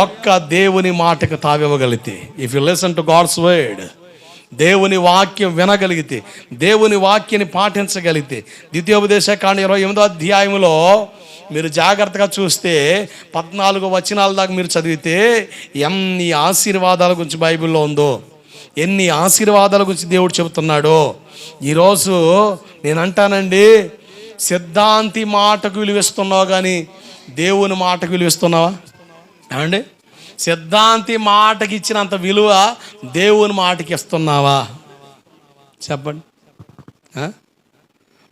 ఒక్క దేవుని మాటకు తావివ్వగలిగితే, if you listen to God's word, దేవుని వాక్యం వినగలిగితే, దేవుని వాక్యాన్ని పాటించగలిగితే, ద్వితీయోపదేశకాండం 28వ అధ్యాయంలో మీరు జాగ్రత్తగా చూస్తే 14 వచనాల దాకా మీరు చదివితే ఎన్ని ఆశీర్వాదాల గురించి బైబిల్లో ఉందో, ఎన్ని ఆశీర్వాదాల గురించి దేవుడు చెబుతున్నాడో. ఈరోజు నేను అంటానండి, సిద్ధాంతి మాటకు విలువిస్తున్నావు కానీ దేవుని మాటకు విలువిస్తున్నావా ఏమండి? సిద్ధాంతి మాటకి ఇచ్చినంత విలువ దేవుని మాటకి ఇస్తున్నావా చెప్పండి.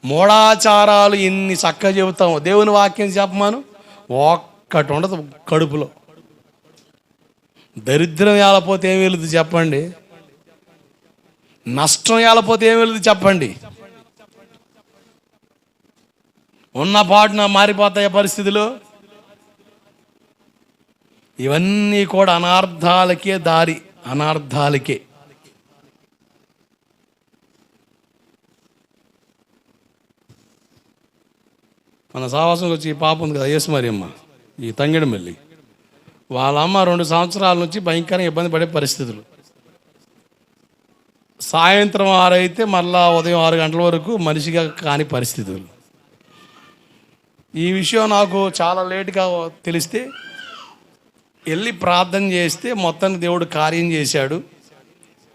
మూఢాచారాలు ఎన్ని చక్కగా చెబుతాము, దేవుని వాక్యం చెప్పమాను ఒక్కటి ఉండదు కడుపులో. దరిద్రం ఏలపోతే ఏం వెళుతుంది చెప్పండి, నష్టం ఏలపోతే ఏం వెళుతుంది చెప్పండి. ఉన్న పాటున మారిపోతాయి పరిస్థితులు. ఇవన్నీ కూడా అనార్థాలకే దారి, అనార్థాలకే. మన సావాసంలో వచ్చి ఈ పాప ఉంది కదా, యేసుమరియమ్మ, ఈ తంగెడమల్లి, వాళ్ళ అమ్మ 2 సంవత్సరాల నుంచి భయంకరంగా ఇబ్బంది పడే పరిస్థితులు. సాయంత్రం 6 అయితే మళ్ళా ఉదయం 6 గంటల వరకు మనిషిగా కాని పరిస్థితులు. ఈ విషయం నాకు చాలా లేటుగా తెలిస్తే వెళ్ళి ప్రార్థన చేస్తే మొత్తానికి దేవుడు కార్యం చేశాడు.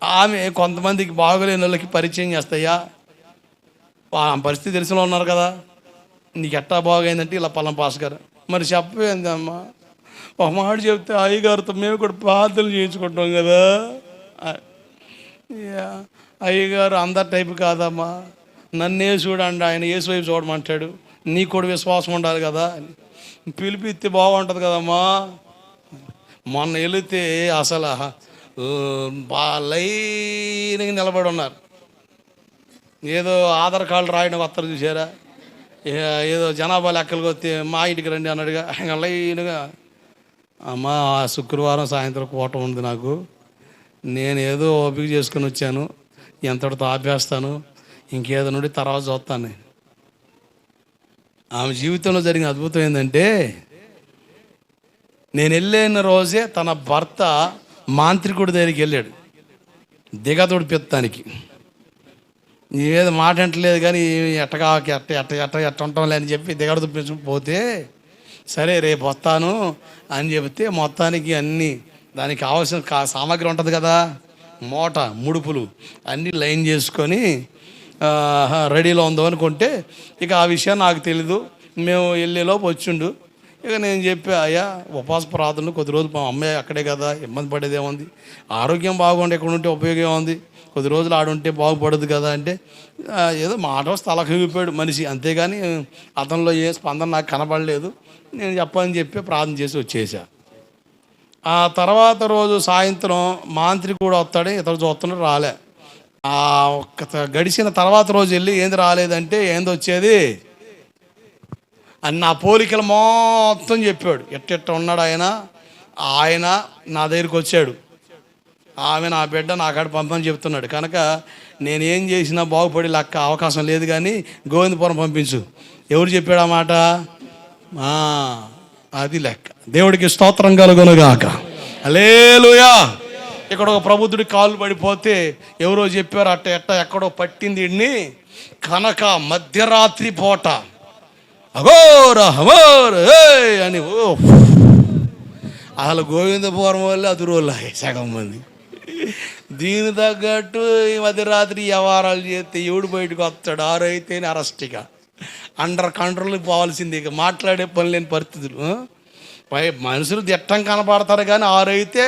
ఆమె కొంతమందికి బాగోలేని వాళ్ళకి పరిచయం చేస్తాయా, పరిస్థితి తెలిసిన ఉన్నారు కదా, నీకు ఎట్టా బాగైందంటే ఇలా పలం పాస్ గారు మరి చెప్పేందమ్మా, ఒక మాట చెప్తే అయ్యగారితో మేము కూడా ప్రార్థనలు చేయించుకుంటాం కదా. అయ్యగారు అందరి టైపు కాదమ్మా, నన్నే చూడండి, ఆయన యేసు వైపు చూడమంటాడు, నీకు కూడా విశ్వాసం ఉండాలి కదా, పిలిపిస్తే బాగుంటుంది కదమ్మా. మొన్న వెళితే అసలు లైన్గా నిలబడి ఉన్నారు. ఏదో ఆధార్ కార్డు రాయడం వస్తారు చూసారా, ఏదో జనాభా లెక్కలకు వస్తే మా ఇంటికి రండి అన్నాడుగా, లైన్గా. అమ్మా శుక్రవారం సాయంత్రం కోట ఉంది నాకు, నేను ఏదో ఓపిక చేసుకుని వచ్చాను, ఎంతటితో ఆపేస్తాను, ఇంకేదో నుండి తర్వాత చూస్తాను. ఆమె జీవితంలో జరిగిన అద్భుతం ఏంటంటే, నేను వెళ్ళిన రోజే తన భర్త మాంత్రికుడి దగ్గరికి వెళ్ళాడు దిగతోడు పెత్తానికి. ఏదో మాట అంటలేదు కానీ ఎట్టగా ఎట్ట ఉంటాంలే అని చెప్పి దిగడు పోతే, సరే రేపు వస్తాను అని చెబితే మొత్తానికి అన్నీ దానికి కావాల్సిన సామాగ్రి ఉంటుంది కదా, మూట ముడుపులు అన్నీ లైన్ చేసుకొని రెడీలో ఉందో అనుకుంటే, ఇక ఆ విషయం నాకు తెలీదు, మేము వెళ్ళేలోపు వచ్చిండు. ఇక నేను చెప్పా, అయ్యా ఉపవాస ప్రార్థనలు కొద్ది రోజులు మా అమ్మాయి అక్కడే కదా, ఇబ్బంది పడేది ఏముంది, ఆరోగ్యం బాగుండే ఎక్కడ ఉంటే ఉపయోగం ఏముంది, కొద్ది రోజులు ఆడుంటే బాగుపడదు కదా అంటే, ఏదో మాట వస్తే తలకిపోయాడు మనిషి, అంతేగాని అతనిలో ఏ స్పందన నాకు కనబడలేదు. నేను చెప్పని చెప్పి ప్రార్థన చేసి వచ్చేసా. ఆ తర్వాత రోజు సాయంత్రం మాంత్రికుడు వస్తాడే, ఇతడు చూస్తున్నాడు, రాలే. గడిచిన తర్వాత రోజు వెళ్ళి ఏంది రాలేదంటే, ఏంది వచ్చేది అని నా పోలికలు మొత్తం చెప్పాడు. ఎట్ట ఉన్నాడు ఆయన నా దగ్గరికి వచ్చాడు, ఆమె నా బిడ్డ నా కాడ పంపని చెప్తున్నాడు. కనుక నేనేం చేసినా బాగుపడి లెక్క అవకాశం లేదు, కానీ గోవిందపురం పంపించు. ఎవరు చెప్పాడు ఆ మాట? అది లెక్క. దేవుడికి స్తోత్రం కలుగునుగాక. హల్లెలూయా. ఇక్కడ ఒక ప్రబుద్ధుడి కాళ్ళు పడిపోతే ఎవరో చెప్పారు, ఎక్కడో పట్టింది ఇన్ని కనుక మధ్యరాత్రి పూట అఘోర హమోర అని అసలు గోవిందపురం వల్ల అదురోళ్ళు సగం మంది. దీని తగ్గట్టు ఈ మధ్యరాత్రి వ్యవహారాలు చేస్తే ఎవడు బయటకు వస్తాడు? 6 అయితేనే అరెస్ట్గా అండర్ కంట్రోల్కి పోవాల్సింది, ఇక మాట్లాడే పని లేని పరిస్థితులు. మనుషులు దిట్టం కనపడతారు కానీ 6 అయితే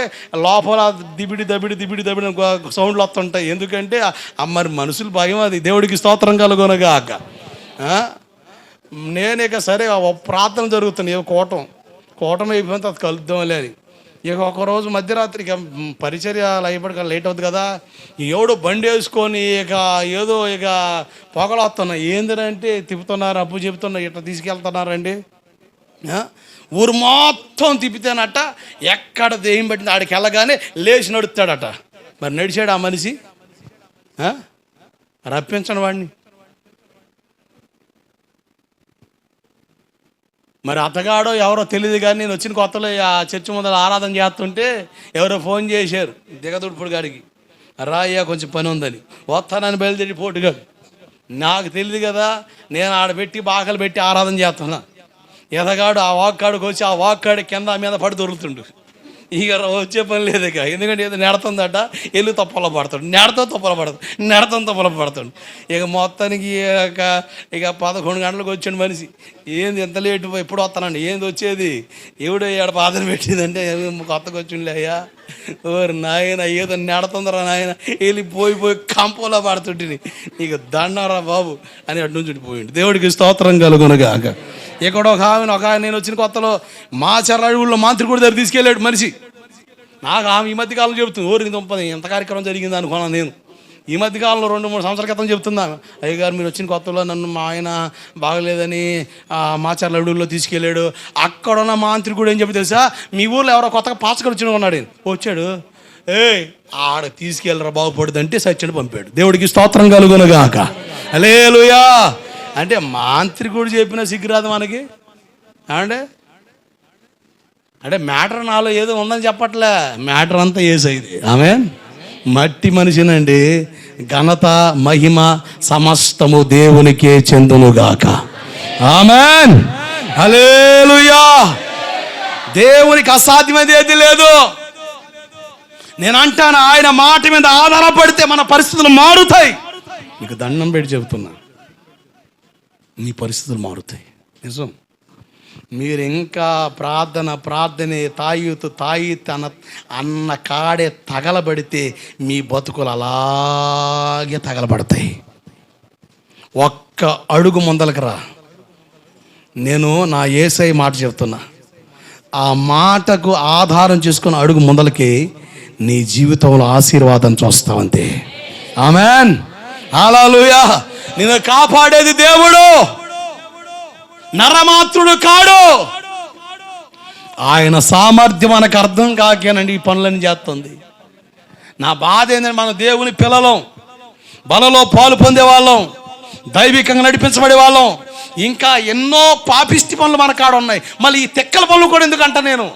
లోపల దిబిడి సౌండ్లు వస్తుంటాయి. ఎందుకంటే మరి మనుషులు భయం, అది దేవుడికి స్తోత్రం కలుగునగాక. నేను ఇక సరే ప్రార్థన జరుగుతుంది, కూటమి అయిపోయింది, అది కలుద్దాంలే అని. ఇక ఒకరోజు మధ్యరాత్రి ఇక పరిచర్య అయిపోయి లేట్ అవుతుంది కదా, ఎవడు బండి వేసుకొని ఇక ఏదో ఇక పొగలొస్తున్నా, ఏంటంటే తిప్పుతున్నారు, అప్పు చెబుతున్నారు, ఇట్లా తీసుకెళ్తున్నారండి. ఊరు మొత్తం తిప్పితేనట ఎక్కడ దేయం పట్టింది ఆడికి వెళ్ళగానే లేచి నడుస్తాడట. మరి నడిచాడు ఆ మనిషి? రప్పించండి వాడిని. మరి అతగాడో ఎవరో తెలియదు కానీ నేను వచ్చిన కొత్తలో ఆ చర్చి ముందర ఆరాధన చేస్తుంటే ఎవరో ఫోన్ చేశారు దిగదుడుపుడు గారికి, రాయ్యా కొంచెం పని ఉందని. వస్తానని బయలుదేరి పోటుగాడు. నాకు తెలియదు కదా, నేను ఆడబెట్టి బాకలు పెట్టి ఆరాధన చేస్తున్నా. ఎదగాడు ఆ వాక్కాడికి వచ్చి ఆ వాక్కాడి కింద మీద పడి దొరుకుతుండు. ఇక వచ్చే పని లేదు ఇక, ఎందుకంటే ఏదో నెడుతుందట, ఎల్లు తప్పలో పడతాడు, నెడతో తప్పలో పడతాడు, నెడతం తప్పలో పడతాడు. ఇక మొత్తానికి ఇక 11 గంటలకు వచ్చాడు మనిషి. ఏంది ఎంత లేటు, ఎప్పుడు వస్తానండి, ఏంది వచ్చేది, ఎవడో ఏడ బాధలు పెట్టిందంటే కొత్తగా వచ్చిండే అయ్యా, ఓరి నాయన ఏదో నెడుతుందిరా నాయన, వెళ్ళిపోయి కంపంలో పడుతుంటిని, ఇక దండరా బాబు అని అటు నుంచి పోయిండు. దేవుడికి స్తోత్రం కలుగునుగాక. ఇక్కడ ఒక ఆయన నేను వచ్చిన కొత్తలో మాచర్ల అడవుల్లో మాంత్రికుడి దగ్గర తీసుకెళ్ళాడు మనిషి. నాకు ఆమె ఈ మధ్యకాలంలో చెబుతుంది, ఓరికి దుంపది ఎంత కార్యక్రమం జరిగింది అనుకున్నాను నేను. ఈ మధ్యకాలంలో 2-3 సంవత్సరాల క్రితం చెప్తున్నాను, అయ్యగారు మీరు వచ్చిన కొత్తలో నన్ను మా ఆయన బాగలేదని మాచర్ల అడవుల్లో తీసుకెళ్ళాడు. అక్కడున్న మాంత్రికుడు ఏం చెప్పి తెలుసా, మీ ఊళ్ళో ఎవరో కొత్తగా పాచకడు వచ్చిన ఉన్నాడు. వచ్చాడు, ఆడ తీసుకెళ్ళరా బాగుపడుతుంది అంటే సచ్చిని పంపాడు. దేవుడికి స్తోత్రం కలుగునుగాక. హల్లెలూయా. అంటే మాంత్రికుడు చెప్పిన సిగ్గురాదు మనకి అంటే మ్యాటర్ నాలో ఏదో ఉందని చెప్పట్లే, మ్యాటర్ అంతా యేసయ్యది. ఆమేన్. మట్టి మనిషినండి, ఘనత మహిమ సమస్తము దేవునికే చెందునుగాక. ఆమేన్. హల్లెలూయా. దేవునికి అసాధ్యమైనది ఏది లేదు. నేను అంటాను, ఆయన మాట మీద ఆధారపడితే మన పరిస్థితులు మారుతాయి. నీకు దండం పెట్టి చెబుతున్నా, నీ పరిస్థితులు మారుతాయి. నిజం. మీరు ఇంకా ప్రార్థనే తాయి అన్న కాడే తగలబడితే మీ బతుకులు అలాగే తగలబడతాయి. ఒక్క అడుగు ముందలకు రా. నేను నా యేసయ్య మాట చెప్తున్నా, ఆ మాటకు ఆధారం చేసుకుని అడుగు ముందలకి నీ జీవితంలో ఆశీర్వాదం చూస్తావంతే. ఆమేన్. హల్లెలూయా. నిన్ను కాపాడేది దేవుడు, నరమాత్రుడు కాడు. ఆయన సామర్థ్యం మనకు అర్థం కాకేనండి ఈ పనులన్నీ చేస్తుంది. నా బాధ ఏంటంటే, మన దేవుని పిల్లలం, బలలో పాలు పొందే వాళ్ళం, దైవికంగా నడిపించబడే వాళ్ళం, ఇంకా ఎన్నో పాపిష్టి పనులు మన కాడ ఉన్నాయి. మళ్ళీ ఈ తెక్కల పనులు కూడా ఎందుకంట నేను,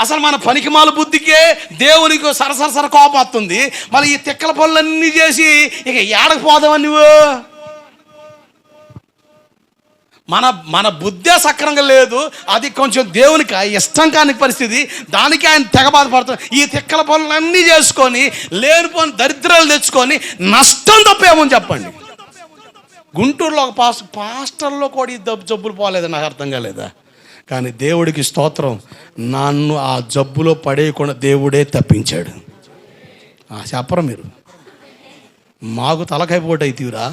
అసలు మన పనికిమాల బుద్ధికే దేవునికి సరసర కోపం వస్తుంది. మళ్ళీ ఈ తెక్కల పనులన్నీ చేసి ఇక ఏడకు పోదామని నువ్వు, మన బుద్ధే సక్రంగా లేదు. అది కొంచెం దేవునికి ఇష్టం కాని పరిస్థితి, దానికి ఆయన తెగ బాధపడుతున్నాడు. ఈ తెక్కల పనులన్నీ చేసుకొని లేనిపోని దరిద్రాలు తెచ్చుకొని నష్టం తప్పేమని చెప్పండి. గుంటూరులో ఒక పాస్టర్లో కూడా ఈ జబ్బులు పోలేదు, నాకు అర్థం కాలేదా? కానీ దేవుడికి స్తోత్రం, నన్ను ఆ జబ్బులో పడేయకుండా దేవుడే తప్పించాడు. చెప్పరు మీరు, మాకు తలకైపోటు అవుతీవురా,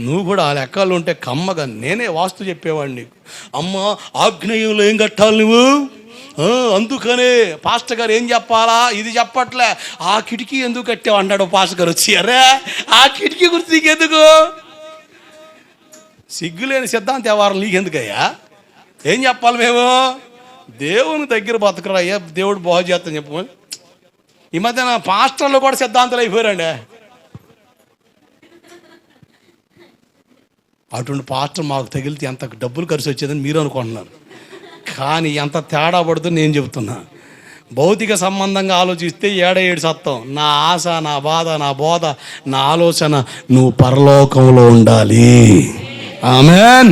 నువ్వు కూడా ఆ లెక్కలు ఉంటే కమ్మగా నేనే వాస్తు చెప్పేవాడిని నీకు. అమ్మ ఆగ్నేయంలో ఏం కట్టాలి నువ్వు, అందుకనే పాస్టర్ గారు ఏం చెప్పాలా ఇది చెప్పట్లే, ఆ కిటికీ ఎందుకు కట్టావు అన్నాడు పాస్టర్ గారు వచ్చి. అరే ఆ కిటికీ గురించి నీకెందుకు, సిగ్గులేని సిద్ధాంత వ్యవహారం నీకెందుకయ్యా? ఏం చెప్పాలి మేము, దేవుని దగ్గర బతకరా అయ్యా, దేవుడు బాగు చేస్తాను చెప్పమని. ఈ మధ్యన పాస్టర్లు కూడా సిద్ధాంతాలు అయిపోయారండి. అటువంటి పాస్టర్ మాకు తగిలితే ఎంత డబ్బులు ఖర్చు వచ్చేదని మీరు అనుకుంటున్నారు, కానీ ఎంత తేడా పడుతుందో నేను చెబుతున్నా. భౌతిక సంబంధంగా ఆలోచిస్తే 7 సత్తం. నా ఆశ, నా బాధ, నా బోధ, నా ఆలోచన నువ్వు పరలోకంలో ఉండాలి. ఆమేన్.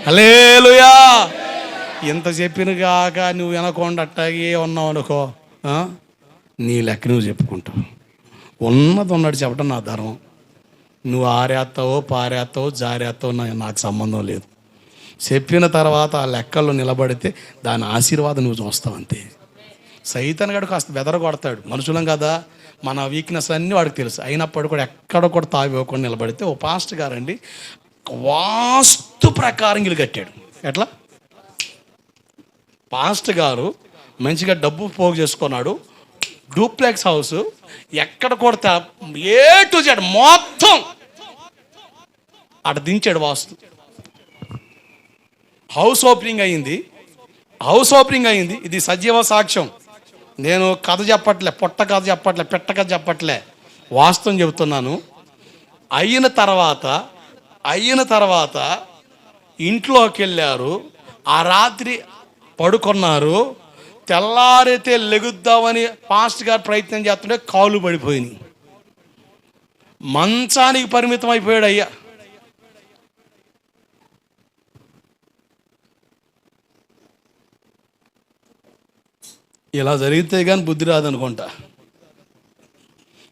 హల్లెలూయా. ఎంత చెప్పినగాక నువ్వు వినకుండా అట్టాగే ఉన్నావు అనుకో, నీ లెక్క నువ్వు చెప్పుకుంటావు. ఉన్నది ఉన్నట్టు చెప్పడం నా ధర్మం. నువ్వు ఆరేస్తావో పారేస్తావో జారేస్తావో నాకు సంబంధం లేదు. చెప్పిన తర్వాత ఆ లెక్కల్లో నిలబడితే దాని ఆశీర్వాదం నువ్వు చూస్తావు అంతే. సైతాన్ గడు కాస్త బెదర కొడతాడు, మనుషులం కదా, మన వీక్నెస్ అన్నీ వాడికి తెలుసు. అయినప్పుడు కూడా ఎక్కడ కూడా తావివ్వకుండా నిలబడితే, ఓ పాస్టర్ గారండి వాస్తు ప్రకారం ఇల్లు కట్టాడు. ఎట్లా? పాస్టర్ గారు మంచిగా డబ్బు పోగు చేసుకున్నాడు, డూప్లెక్స్ హౌస్, ఎక్కడ కొడతా ఏ టు జెడ్ మొత్తం అటు దించాడు వాస్తు. హౌస్ ఓపెనింగ్ అయింది. ఇది సజీవ సాక్ష్యం. నేను కథ చెప్పట్లే, పొట్ట కథ చెప్పట్లే, పెట్ట కథ చెప్పట్లే, వాస్తవం చెబుతున్నాను. అయిన తర్వాత ఇంట్లోకి వెళ్ళారు. ఆ రాత్రి పడుకున్నారు. తెల్లారైతే లెగుద్దామని పాస్టర్ గారు ప్రయత్నం చేస్తుంటే కాళ్ళు పడిపోయినాయి. మంచానికి పరిమితం అయిపోయాడు అయ్యా. ఇలా జరిగితే కానీ బుద్ధి రాదనుకుంటా.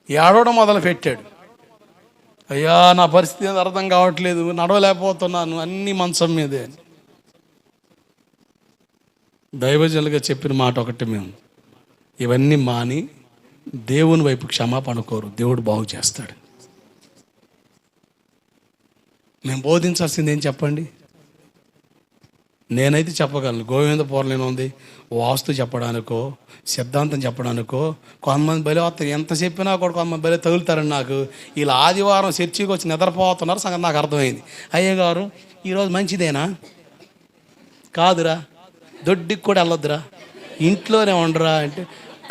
ఏడవడం మొదలు పెట్టాడు. అయ్యా నా పరిస్థితి అర్థం కావట్లేదు, నడవలేకపోతున్నాను, అన్ని మంచం మీదే. దైవజనులుగా చెప్పిన మాట ఒకటి, మేము ఇవన్నీ మాని దేవుని వైపు క్షమాపణ కోరు, దేవుడు బాగు చేస్తాడు. మేము బోధించాల్సింది ఏం చెప్పండి? నేనైతే చెప్పగలను. గోవింద పోర్లేని ఉంది వాస్తు చెప్పడానికో సిద్ధాంతం చెప్పడానికో కొంతమంది బలి వస్తారు. ఎంత చెప్పినా కూడా కొంతమంది బలి తగులుతారని నాకు. ఇలా ఆదివారం చర్చికి వచ్చి నిద్రపోతున్నారు సంగతి నాకు అర్థమైంది. అయ్యగారు ఈరోజు మంచిదేనా? కాదురా, దొడ్డికి కూడా వెళ్ళొద్దురా, ఇంట్లోనే ఉండరా అంటే,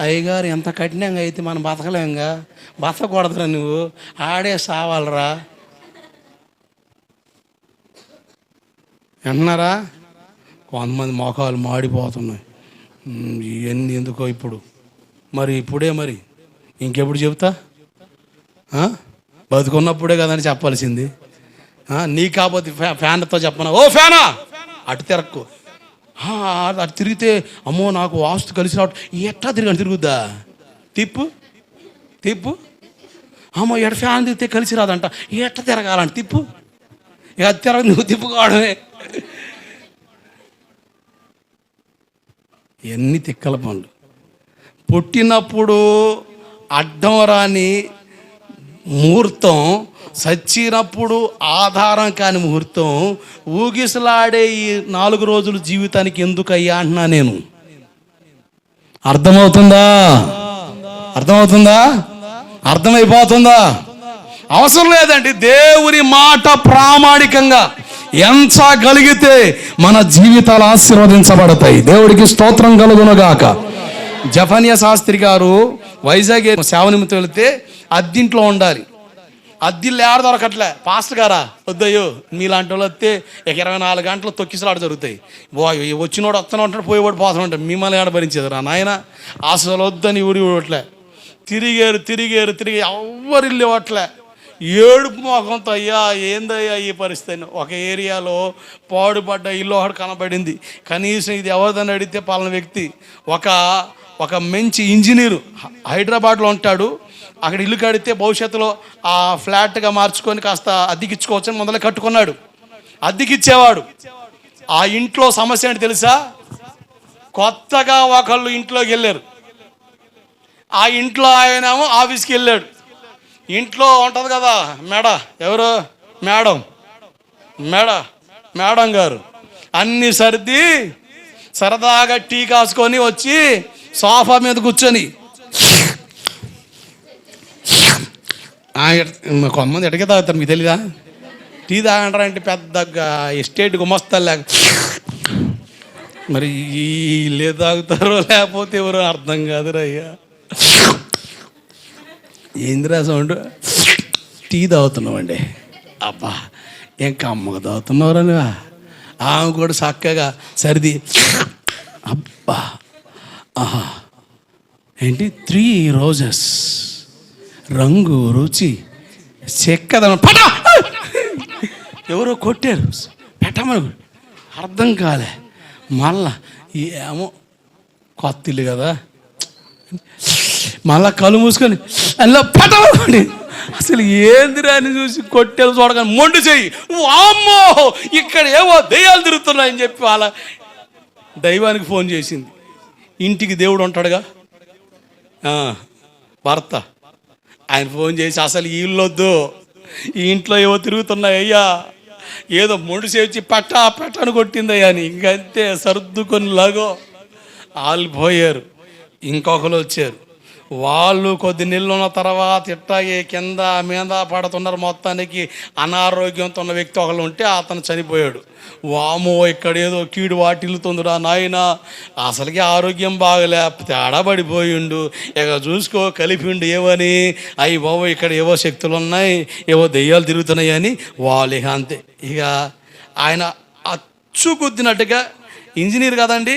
అయ్యగారు ఎంత కఠినంగా అయితే మనం బతకలేంగా, బతకూడదురా, నువ్వు ఆడే సావాలరా అంటున్నారా. కొంతమంది మోకాలు మాడిపోతున్నాయి. ఇవన్నీ ఎందుకో ఇప్పుడు, మరి ఇప్పుడే, మరి ఇంకెప్పుడు చెబుతా? బతుకున్నప్పుడే కదని చెప్పాల్సింది. నీ కాకపోతే ఫ్యాన్తో చెప్పనా, ఓ ఫ్యానా అటు తిరక్కు, అటు తిరిగితే అమ్మో నాకు వాస్తు కలిసి రావడం, ఎట్లా తిరుగుద్దా, తిప్పు తిప్పు, అమ్మో ఎట ఫ్యాన్ తిరిగితే కలిసి రాదంట, ఎట్లా తిరగాలంట, తిప్పు, ఇక అది తిరగ, నువ్వు తిప్పుకోవడమే. ఎన్ని తిక్కల పనులు. పుట్టినప్పుడు అడ్డం రాని ముహూర్తం, చచ్చినప్పుడు ఆధారం కాని ముహూర్తం, ఊగిసలాడే ఈ 4 రోజులు జీవితానికి ఎందుకయ్యా అంటున్నా నేను. అర్థమవుతుందా? అర్థమవుతుందా? అర్థమైపోతుందా? అవసరం లేదండి. దేవుని మాట ప్రామాణికంగా ఎంచగలిగితే మన జీవితాలు ఆశీర్వదించబడతాయి. దేవుడికి స్తోత్రం కలుగునుగాక. జఫన్యా శాస్త్రి గారు వైజాగ్ సేవ నిమిత్తం వెళితే అద్దింట్లో ఉండాలి. అద్దిళ్ళు ఏడ దొరకట్లే. పాస్టర్ గారా వద్దయ్యో, మీలాంటి వాళ్ళు వస్తే 24 గంటలు తొక్కిసలాట జరుగుతాయి. వచ్చినోడు వస్తూనే ఉంటాడు, పోయేవాడు పోతూ ఉంటాడు. మిమ్మల్ని ఏడ భరించేది రా నాయన, అసలు వద్దని ఊరి ఇవ్వట్లే. తిరిగారు ఎవ్వరు ఇల్లు ఇవ్వట్లే. ఏడుపు మొఖంతో, అయ్యా ఏందయ్యా ఈ పరిస్థితి. ఒక ఏరియాలో పాడుపడ్డ ఇల్లు ఒకటి కనబడింది. కనీసం ఇది ఎవరిదని అడిగితే పలానా వ్యక్తి, ఒక మంచి ఇంజనీరు హైదరాబాద్లో ఉంటాడు, అక్కడ ఇల్లు కడితే భవిష్యత్తులో ఆ ఫ్లాట్గా మార్చుకొని కాస్త అద్దెకిచ్చుకోవచ్చని మొదలు కట్టుకున్నాడు. అద్దెకిచ్చేవాడు. ఆ ఇంట్లో సమస్య ఏంటి తెలుసా? కొత్తగా ఒకళ్ళు ఇంట్లోకి వెళ్ళారు. ఆ ఇంట్లో ఆయనేమో ఆఫీస్కి వెళ్ళాడు. ఇంట్లో ఉంటుంది కదా మేడ, ఎవరు మేడం గారు అన్ని సర్ది సరదాగా టీ కాసుకొని వచ్చి సోఫా మీద కూర్చొని, కొంతమంది ఎటకే తాగుతారు, మీకు తెలీదా? టీ తాగంటారంటే పెద్ద ఎస్టేట్ గుమస్తాలే. మరి వీళ్ళే తాగుతారో లేకపోతే ఎవరో అర్థం కాదురా అయ్యా. ఏందిరా సౌండ్? టీ తాగుతున్నామండి. అబ్బా ఇంకా అమ్మగా తాగుతున్నావురా నువ్వా? ఆమె కూడా చక్కగా సర్ది, అబ్బా ఆహా ఏంటి 3 రోజెస్, రంగు రుచి చెక్కదనం, పట ఎవరో కొట్టారు, పెట్టమని అర్థం కాలే. మళ్ళా ఏమో కొత్త ఇల్లు కదా, మళ్ళా కళ్ళు మూసుకొని అలా పెట్టమనుకోండి. అసలు ఏందిరా అని చూసి కొట్టేది చూడగానే మొండి చెయ్యి, అమ్మో ఇక్కడ ఏవో దెయ్యాలు తిరుగుతున్నాయని చెప్పి వాళ్ళ దైవానికి ఫోన్ చేసింది. ఇంటికి దేవుడు ఉంటాడుగా భర్త, ఆయన ఫోన్ చేసి, అసలు ఈ ఇల్లొద్దు, ఈ ఇంట్లో ఏవో తిరుగుతున్నాయి అయ్యా, ఏదో మొండి చేసి పెట్టని కొట్టిందయ్యా అని. ఇంకంతే సర్దుకొని లాగో వాళ్ళు పోయారు. ఇంకొకరు వచ్చారు. వాళ్ళు కొద్ది నెలలు ఉన్న తర్వాత ఇట్టాగే కింద మీద పడుతున్నారు. మొత్తానికి అనారోగ్యంతో ఉన్న వ్యక్తి ఒకళ్ళు ఉంటే అతను చనిపోయాడు. వామో ఇక్కడ ఏదో కీడు వాటిల్లుతుందిరా నాయన, అసలుకి ఆరోగ్యం బాగలే, తేడా పడిపోయిండు, ఇక చూసుకో కలిపిండు ఏమని, అయ్యి బాబు ఇక్కడ ఏవో శక్తులు ఉన్నాయి, ఏవో దెయ్యాలు తిరుగుతున్నాయి అని వాళ్ళు ఇక అంతే. ఇక ఆయన అచ్చు గుద్దినట్టుగా ఇంజనీర్ కదండి,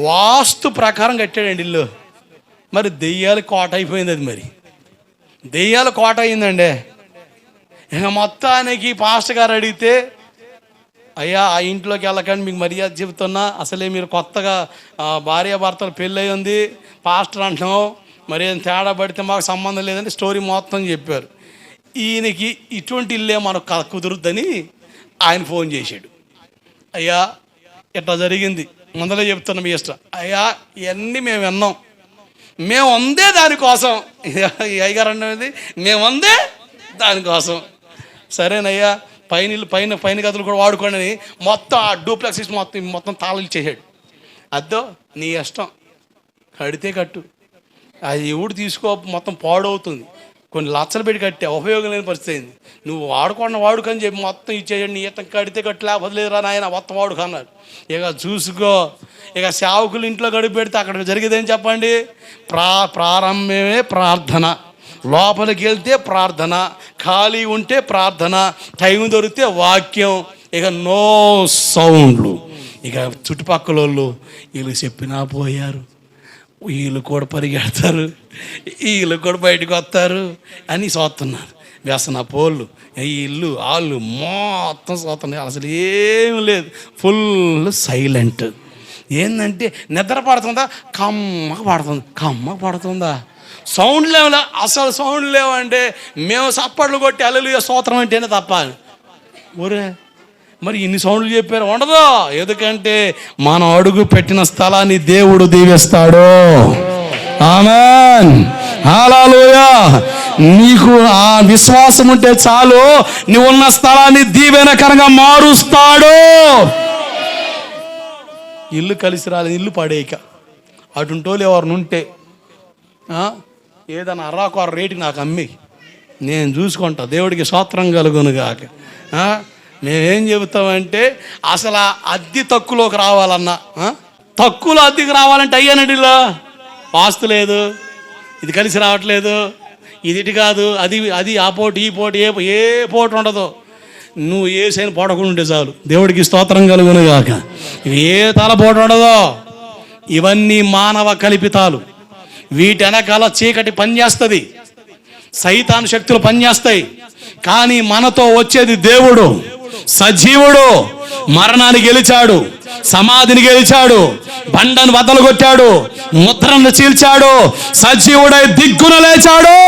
వాస్తు ప్రకారం కట్టాడండి ఇల్లు. మరి దెయ్యాలు కోట అయిపోయింది. అది మరి దెయ్యాలు కోట అయిందండి. ఇక మొత్తానికి పాస్టర్ గారు అడిగితే, అయ్యా ఆ ఇంట్లోకి వెళ్ళకండి, మీకు మర్యాద చెబుతున్నా, అసలే మీరు కొత్తగా భార్యాభర్తలు పెళ్ళి అయి ఉంది, పాస్టర్ అంటున్నాం, మరి ఏం తేడా పడితే మాకు సంబంధం లేదంటే స్టోరీ మొత్తం చెప్పారు. ఈయనకి ఇటువంటి ఇల్లే మనకు కుదురుద్దని ఆయన ఫోన్ చేశాడు. అయ్యా ఇట్లా జరిగింది, ముందలే చెప్తున్నా మీ ఇష్టం. అయ్యా ఇవన్నీ మేము విన్నాం, మేము అందే దానికోసం. అయ్యగారు అనేది మేము అందే దానికోసం. సరేనయ్యా పైన గదులు కూడా వాడుకోండి అని మొత్తం ఆ డూప్లెక్స్ మొత్తం తాళాలు ఇచ్చేసాడు. అద్దో నీ ఇష్టం, కడితే కట్టు, అది ఎవడు తీసుకో, మొత్తం పాడవుతుంది. కొన్ని లక్షలు పెట్టి కట్టే ఉపయోగం లేని పరిస్థితి అయింది. నువ్వు వాడుకని చెప్పి మొత్తం ఇచ్చేయండి, నీ ఇష్టం కడితే కట్టు, లేకపోతే లేదురా నాయన మొత్తం వాడుకన్నాడు. ఇక చూసుకో, ఇక సేవకులు ఇంట్లో గడిపి పెడితే అక్కడ జరిగేదేం చెప్పండి? ప్రారంభమే ప్రార్థన, లోపలికి వెళ్తే ప్రార్థన, ఖాళీ ఉంటే ప్రార్థన, టైం దొరికితే వాక్యం, ఇక నో సౌండ్లు. ఇక చుట్టుపక్కల వాళ్ళు వీళ్ళు చెప్పినా పోయారు, వీళ్ళు కూడా పరిగెడతారు, వీళ్ళు కూడా బయటకు వస్తారు అని చూస్తున్నారు. వ్యసన పోళ్ళు ఈ ఇల్లు వాళ్ళు మొత్తం చూస్తున్నారు. అసలు ఏం లేదు, ఫుల్ సైలెంట్. ఏంటంటే నిద్ర పడుతుందా? కమ్మగా పడుతుందా? సౌండ్ లేవులా, అసలు సౌండ్ లేవంటే మేము చప్పట్లు కొట్టి హల్లెలూయా స్తోత్రం అంటేనే తప్ప. ఒరే మరి ఇన్ని సౌండ్లు చెప్పారు, ఉండదు. ఎందుకంటే మనం అడుగు పెట్టిన స్థలాన్ని దేవుడు దీవిస్తాడు. ఆమేన్, హల్లెలూయా. నీకు ఆ విశ్వాసం ఉంటే చాలు, నువ్వున్న స్థలాన్ని దీవెనకరంగా మారుస్తాడు. ఇల్లు కలిసి రాలేదు, ఇల్లు పడేయక అటుంటోళ్ళు ఎవరిని ఉంటే ఏదైనా అర్రాకొర రేటుకి నాకు అమ్మి నేను చూసుకుంటా, దేవుడికి స్తోత్రం కలుగునుగాక. మేమేం చెబుతామంటే అసలు అద్దె తక్కువలోకి రావాలన్నా, తక్కువలో అద్దెకి రావాలంటే అయ్యానడిలో వాస్తు లేదు, ఇది కలిసి రావట్లేదు, ఇది ఇటు కాదు, అది ఆ పోటు ఈ పోటు, ఏ పోటు ఉండదు. నువ్వు ఏ సైన్ పోటకుండా ఉంటే చాలు, దేవుడికి స్తోత్రం కలుగునుగాక. ఏ తలపోటు ఉండదో. ఇవన్నీ మానవ కల్పితాలు. వీటి వెనకాల చీకటి పనిచేస్తుంది, సైతాను శక్తులు పనిచేస్తాయి. కానీ మనతో వచ్చేది దేవుడు, సజీవుడు. మరణాన్ని గెలిచాడు, సమాధిని గెలిచాడు, బండను బద్దలు కొట్టాడు, ముద్రను చీల్చాడు, సజీవుడై దిగ్గున లేచాడు.